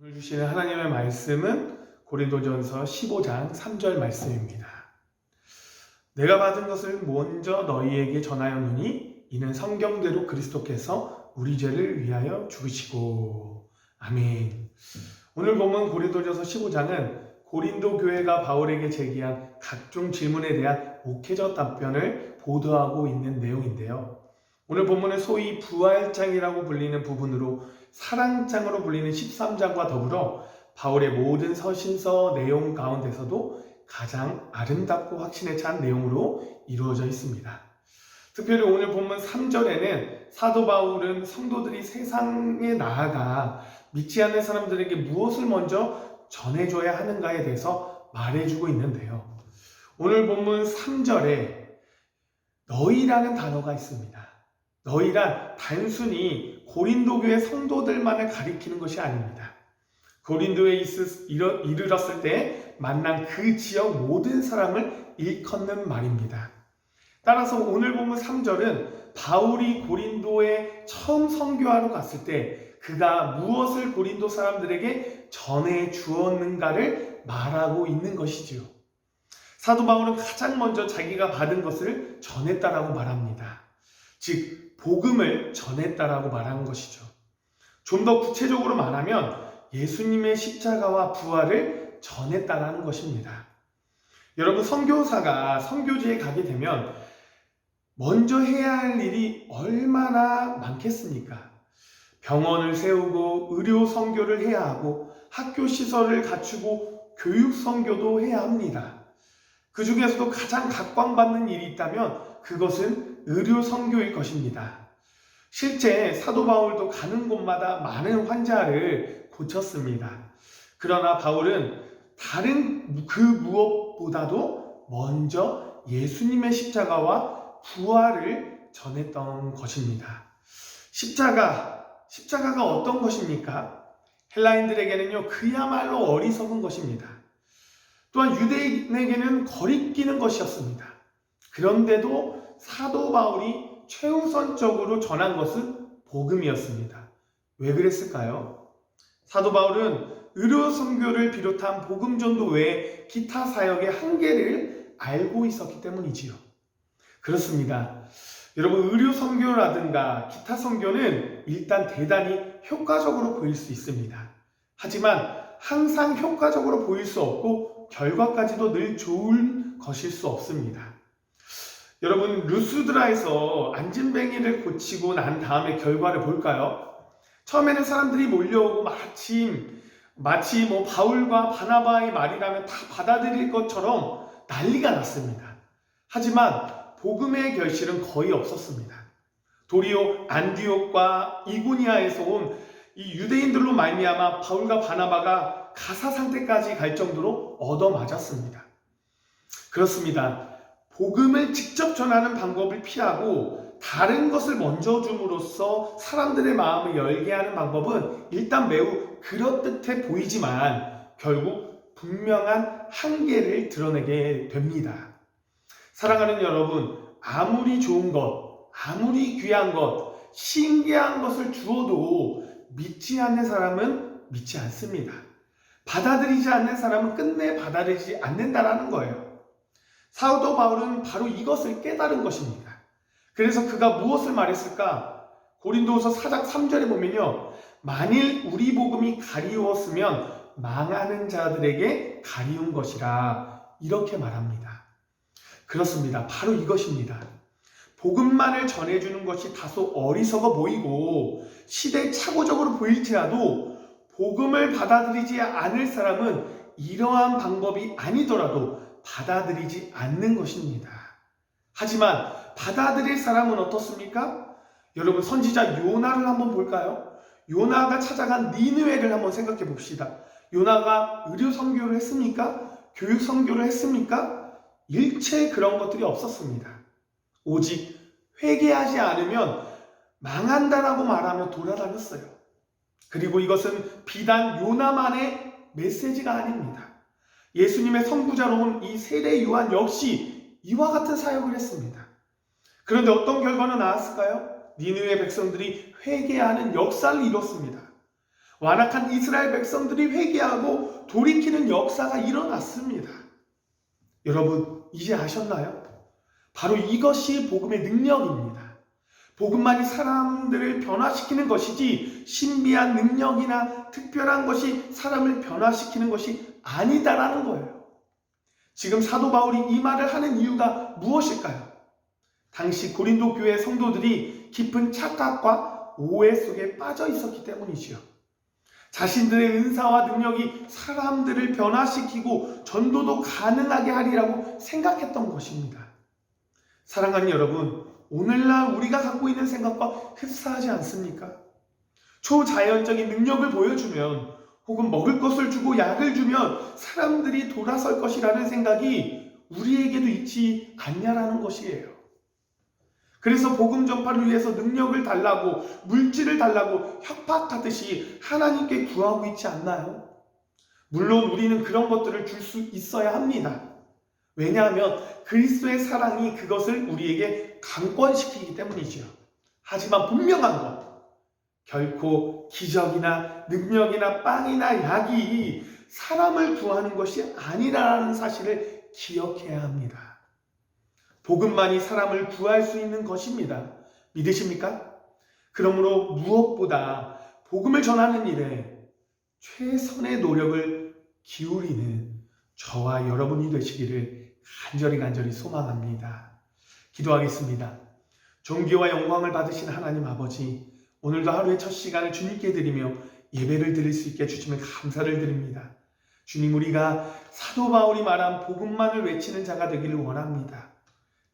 오늘 주시는 하나님의 말씀은 고린도전서 15장 3절 말씀입니다. 내가 받은 것을 먼저 너희에게 전하였노니 이는 성경대로 그리스도께서 우리 죄를 위하여 죽으시고. 아멘. 오늘 본문 고린도전서 15장은 고린도 교회가 바울에게 제기한 각종 질문에 대한 목회적 답변을 보도하고 있는 내용인데요. 오늘 본문은 소위 부활장이라고 불리는 부분으로 사랑장으로 불리는 13장과 더불어 바울의 모든 서신서 내용 가운데서도 가장 아름답고 확신에 찬 내용으로 이루어져 있습니다. 특별히 오늘 본문 3절에는 사도 바울은 성도들이 세상에 나아가 믿지 않는 사람들에게 무엇을 먼저 전해줘야 하는가에 대해서 말해주고 있는데요. 오늘 본문 3절에 너희라는 단어가 있습니다. 너희란 단순히 고린도 교회 성도들만을 가리키는 것이 아닙니다. 고린도에 이르렀을 때 만난 그 지역 모든 사람을 일컫는 말입니다. 따라서 오늘 본문 3절은 바울이 고린도에 처음 선교하러 갔을 때 그가 무엇을 고린도 사람들에게 전해 주었는가를 말하고 있는 것이지요. 사도 바울은 가장 먼저 자기가 받은 것을 전했다라고 말합니다. 즉 복음을 전했다라고 말하는 것이죠. 좀 더 구체적으로 말하면 예수님의 십자가와 부활을 전했다라는 것입니다. 여러분, 선교사가 선교지에 가게 되면 먼저 해야 할 일이 얼마나 많겠습니까? 병원을 세우고 의료 선교를 해야 하고 학교 시설을 갖추고 교육 선교도 해야 합니다. 그 중에서도 가장 각광받는 일이 있다면 그것은 의료 선교일 것입니다. 실제 사도 바울도 가는 곳마다 많은 환자를 고쳤습니다. 그러나 바울은 다른 그 무엇보다도 먼저 예수님의 십자가와 부활을 전했던 것입니다. 십자가가 어떤 것입니까? 헬라인들에게는요, 그야말로 어리석은 것입니다. 또한 유대인에게는 거리끼는 것이었습니다. 그런데도 사도 바울이 최우선적으로 전한 것은 복음이었습니다. 왜 그랬을까요? 사도 바울은 의료 선교를 비롯한 복음 전도 외에 기타 사역의 한계를 알고 있었기 때문이지요. 그렇습니다. 여러분, 의료 선교라든가 기타 선교는 일단 대단히 효과적으로 보일 수 있습니다. 하지만 항상 효과적으로 보일 수 없고 결과까지도 늘 좋은 것일 수 없습니다. 여러분, 루스드라에서 안진뱅이를 고치고 난 다음에 결과를 볼까요? 처음에는 사람들이 몰려오고 마치 바울과 바나바의 말이라면 다 받아들일 것처럼 난리가 났습니다. 하지만 복음의 결실은 거의 없었습니다. 도리어 안디옥과 이고니아에서 온 이 유대인들로 말미암아 바울과 바나바가 가사 상태까지 갈 정도로 얻어맞았습니다. 그렇습니다. 복음을 직접 전하는 방법을 피하고 다른 것을 먼저 줌으로써 사람들의 마음을 열게 하는 방법은 일단 매우 그럴듯해 보이지만 결국 분명한 한계를 드러내게 됩니다. 사랑하는 여러분, 아무리 좋은 것, 아무리 귀한 것, 신기한 것을 주어도 믿지 않는 사람은 믿지 않습니다. 받아들이지 않는 사람은 끝내 받아들이지 않는다라는 거예요. 사도 바울은 바로 이것을 깨달은 것입니다. 그래서 그가 무엇을 말했을까? 고린도후서 4장 3절에 보면요, 만일 우리 복음이 가리웠으면 망하는 자들에게 가리운 것이라, 이렇게 말합니다. 그렇습니다. 바로 이것입니다. 복음만을 전해주는 것이 다소 어리석어 보이고 시대착오적으로 보일지라도 복음을 받아들이지 않을 사람은 이러한 방법이 아니더라도 받아들이지 않는 것입니다. 하지만 받아들일 사람은 어떻습니까? 여러분, 선지자 요나를 한번 볼까요? 요나가 찾아간 니느웨를 한번 생각해 봅시다. 요나가 의료 선교를 했습니까? 교육 선교를 했습니까? 일체 그런 것들이 없었습니다. 오직 회개하지 않으면 망한다라고 말하며 돌아다녔어요. 그리고 이것은 비단 요나만의 메시지가 아닙니다. 예수님의 선구자로 온 이 세례 요한 역시 이와 같은 사역을 했습니다. 그런데 어떤 결과는 나왔을까요? 니느웨 백성들이 회개하는 역사를 이뤘습니다. 완악한 이스라엘 백성들이 회개하고 돌이키는 역사가 일어났습니다. 여러분, 이제 아셨나요? 바로 이것이 복음의 능력입니다. 복음만이 사람들을 변화시키는 것이지 신비한 능력이나 특별한 것이 사람을 변화시키는 것이 아니다라는 거예요. 지금 사도 바울이 이 말을 하는 이유가 무엇일까요? 당시 고린도 교회 성도들이 깊은 착각과 오해 속에 빠져 있었기 때문이지요. 자신들의 은사와 능력이 사람들을 변화시키고 전도도 가능하게 하리라고 생각했던 것입니다. 사랑하는 여러분, 오늘날 우리가 갖고 있는 생각과 흡사하지 않습니까? 초자연적인 능력을 보여주면 혹은 먹을 것을 주고 약을 주면 사람들이 돌아설 것이라는 생각이 우리에게도 있지 않냐라는 것이에요. 그래서 복음 전파를 위해서 능력을 달라고, 물질을 달라고 협박하듯이 하나님께 구하고 있지 않나요? 물론 우리는 그런 것들을 줄 수 있어야 합니다. 왜냐하면 그리스도의 사랑이 그것을 우리에게 강권시키기 때문이죠. 하지만 분명한 것, 결코 기적이나 능력이나 빵이나 약이 사람을 구하는 것이 아니라는 사실을 기억해야 합니다. 복음만이 사람을 구할 수 있는 것입니다. 믿으십니까? 그러므로 무엇보다 복음을 전하는 일에 최선의 노력을 기울이는 저와 여러분이 되시기를 간절히 소망합니다. 기도하겠습니다. 존귀와 영광을 받으신 하나님 아버지, 오늘도 하루의 첫 시간을 주님께 드리며 예배를 드릴 수 있게 주님을 감사를 드립니다. 주님, 우리가 사도 바울이 말한 복음만을 외치는 자가 되기를 원합니다.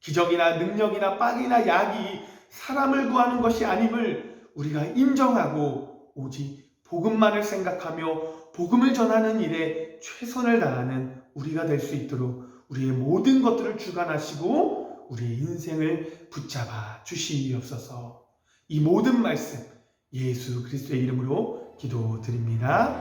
기적이나 능력이나 빵이나 약이 사람을 구하는 것이 아님을 우리가 인정하고 오직 복음만을 생각하며 복음을 전하는 일에 최선을 다하는 우리가 될 수 있도록 우리의 모든 것들을 주관하시고 우리의 인생을 붙잡아 주시옵소서. 이 모든 말씀 예수 그리스도의 이름으로 기도드립니다.